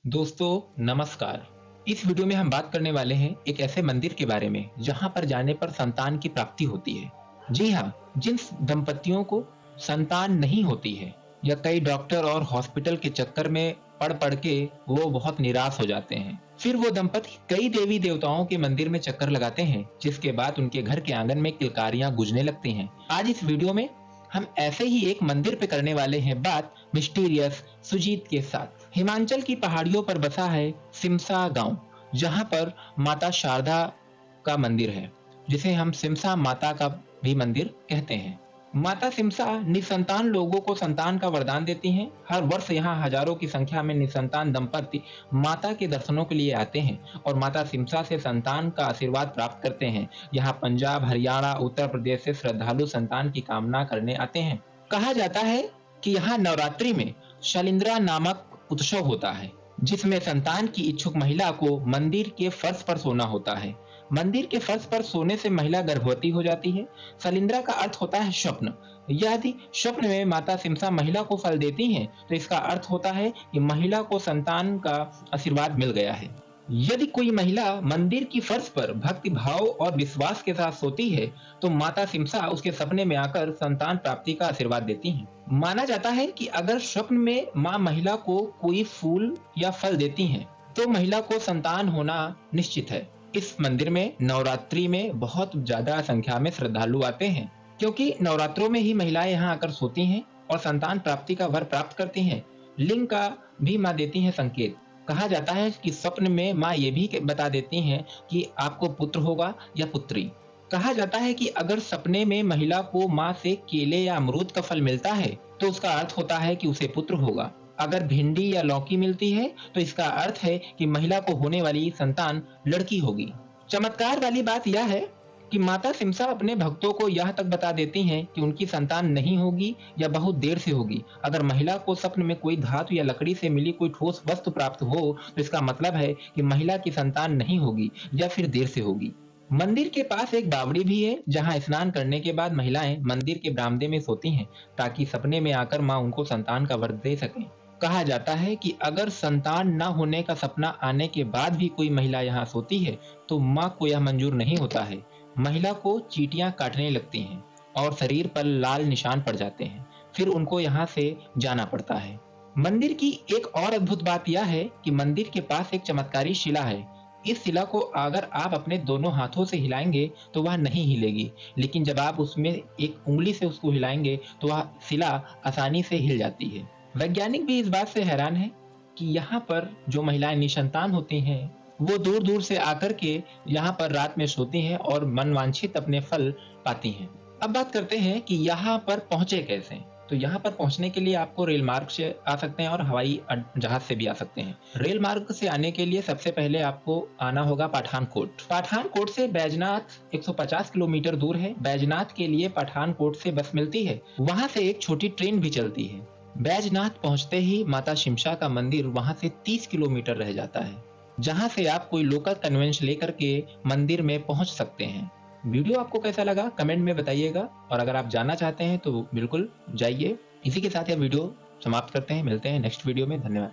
दोस्तों नमस्कार। इस वीडियो में हम बात करने वाले हैं एक ऐसे मंदिर के बारे में जहां पर जाने पर संतान की प्राप्ति होती है। जी हाँ, जिन दंपतियों को संतान नहीं होती है या कई डॉक्टर और हॉस्पिटल के चक्कर में पड़ पड़ के वो बहुत निराश हो जाते हैं। फिर वो दंपति कई देवी देवताओं के मंदिर में चक्कर लगाते हैं, जिसके बाद उनके घर के आंगन में किलकारियां गूंजने लगती हैं। आज इस वीडियो में हम ऐसे ही एक मंदिर पे करने वाले हैं बात मिस्टीरियस सुजीत के साथ। हिमाचल की पहाड़ियों पर बसा है सिमसा गांव, जहां पर माता शारदा का मंदिर है, जिसे हम सिमसा माता का भी मंदिर कहते हैं। माता सिमसा निसंतान लोगों को संतान का वरदान देती हैं। हर वर्ष यहाँ हजारों की संख्या में निसंतान दंपति माता के दर्शनों के लिए आते हैं और माता सिमसा से संतान का आशीर्वाद प्राप्त करते हैं। यहाँ पंजाब, हरियाणा, उत्तर प्रदेश से श्रद्धालु संतान की कामना करने आते हैं। कहा जाता है कि यहाँ नवरात्रि में शलिंद्रा नामक उत्सव होता है, जिसमें संतान की इच्छुक महिला को मंदिर के फर्श पर सोना होता है। मंदिर के फर्श पर सोने से महिला गर्भवती हो जाती है। शलिंद्रा का अर्थ होता है स्वप्न। यदि स्वप्न में माता सिमसा महिला को फल देती हैं, तो इसका अर्थ होता है कि महिला को संतान का आशीर्वाद मिल गया है। यदि कोई महिला मंदिर की फर्श पर भक्ति भाव और विश्वास के साथ सोती है, तो माता सिमसा उसके सपने में आकर संतान प्राप्ति का आशीर्वाद देती हैं। माना जाता है कि अगर स्वप्न में मां महिला को कोई फूल या फल देती हैं, तो महिला को संतान होना निश्चित है। इस मंदिर में नवरात्रि में बहुत ज्यादा संख्या में श्रद्धालु आते हैं, क्योंकि नवरात्रों में ही महिलाएं यहाँ आकर सोती हैं और संतान प्राप्ति का वर प्राप्त करती हैं। लिंग का भी मां देती हैं संकेत। कहा जाता है कि स्वप्न में मां ये भी बता देती हैं कि आपको पुत्र होगा या पुत्री। कहा जाता है कि अगर सपने में महिला को मां से केले या अमरूद का फल मिलता है, तो उसका अर्थ होता है कि उसे पुत्र होगा। अगर भिंडी या लौकी मिलती है, तो इसका अर्थ है कि महिला को होने वाली संतान लड़की होगी। चमत्कार वाली बात यह है कि माता सिमसा अपने भक्तों को यह तक बता देती हैं कि उनकी संतान नहीं होगी या बहुत देर से होगी। अगर महिला को स्वप्न में कोई धातु या लकड़ी से मिली कोई ठोस वस्तु प्राप्त हो, तो इसका मतलब है कि महिला की संतान नहीं होगी या फिर देर से होगी। मंदिर के पास एक बावड़ी भी है, जहां स्नान करने के बाद महिलाएं मंदिर के बरामदे में सोती हैं, ताकि सपने में आकर मां उनको संतान का वर दे सकें। कहा जाता है कि अगर संतान न होने का सपना आने के बाद भी कोई महिला यहाँ सोती है, तो मां को यह मंजूर नहीं होता है। महिला को चींटियां काटने लगती हैं और शरीर पर लाल निशान पड़ जाते हैं। फिर उनको यहाँ से जाना पड़ता है। मंदिर की एक और अद्भुत बात यह है कि मंदिर के पास एक चमत्कारी शिला है। इस शिला को अगर आप अपने दोनों हाथों से हिलाएंगे तो वह नहीं हिलेगी, लेकिन जब आप उसमें एक उंगली से उसको हिलाएंगे तो वह शिला आसानी से हिल जाती है। वैज्ञानिक भी इस बात से हैरान है कि यहाँ पर जो महिलाएं निसंतान होती हैं, वो दूर दूर से आकर के यहाँ पर रात में सोती हैं और मनवांछित अपने फल पाती हैं। अब बात करते हैं कि यहाँ पर पहुंचे कैसे। तो यहाँ पर पहुंचने के लिए आपको रेल मार्ग से आ सकते हैं और हवाई जहाज से भी आ सकते हैं। रेल मार्ग से आने के लिए सबसे पहले आपको आना होगा पठानकोट। पठानकोट से बैजनाथ 150 किलोमीटर दूर है। बैजनाथ के लिए पठानकोट से बस मिलती है, वहां से एक छोटी ट्रेन भी चलती है। बैजनाथ पहुंचते ही माता सिमसा का मंदिर वहां से 30 किलोमीटर रह जाता है, जहां से आप कोई लोकल कन्वेंस लेकर के मंदिर में पहुंच सकते हैं। वीडियो आपको कैसा लगा कमेंट में बताइएगा, और अगर आप जाना चाहते हैं तो बिल्कुल जाइए। इसी के साथ यह वीडियो समाप्त करते हैं। मिलते हैं नेक्स्ट वीडियो में। धन्यवाद।